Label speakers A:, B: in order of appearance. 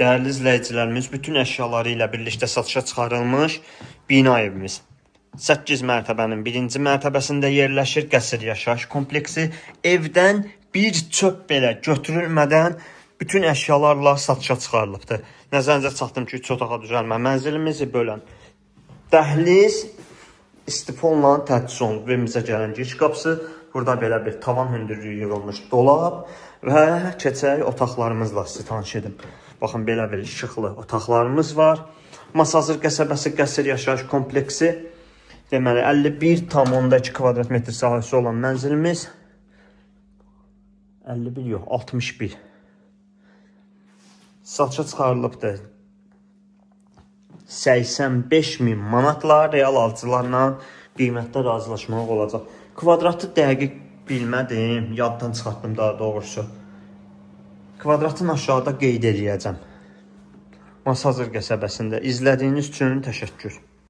A: Dəyərli izləyicilərimiz, bütün əşyaları ilə birlikdə satışa çıxarılmış bina evimiz. 8 mərtəbənin 1-ci mərtəbəsində yerləşir qəsr yaşayış kompleksi. Evdən bir çöp belə götürülmədən bütün əşyalarla satışa çıxarılıbdır. Nəzərinizə çatdım ki, 3 otağa düzəlmə mənzilimizi bölən dəhliz istifonla təchiz olunub. Evimizə gələn giriş qapısı, burada belə bir tavan hündürlüyü yığılmış dolab və keçək otaqlarımızla sizi tanış edim. Baxın, belə bir işıqlı otaqlarımız var. Masazır qəsəbəsi qəsr yaşayış kompleksi. Deməli, 51,2 kvadrat metr sahəsi olan mənzilimiz 51 yox, 61 satışa çıxarılıbdır. 85.000 manatla real alıcılarla qiymətdə razılaşmaq olacaq. Kvadratı dəqiq bilmədim, yaddan çıxartdım daha doğrusu. Kvadratın aşağıda qeyd edəcəm. Masazır qəsəbəsində izlədiyiniz üçün təşəkkür.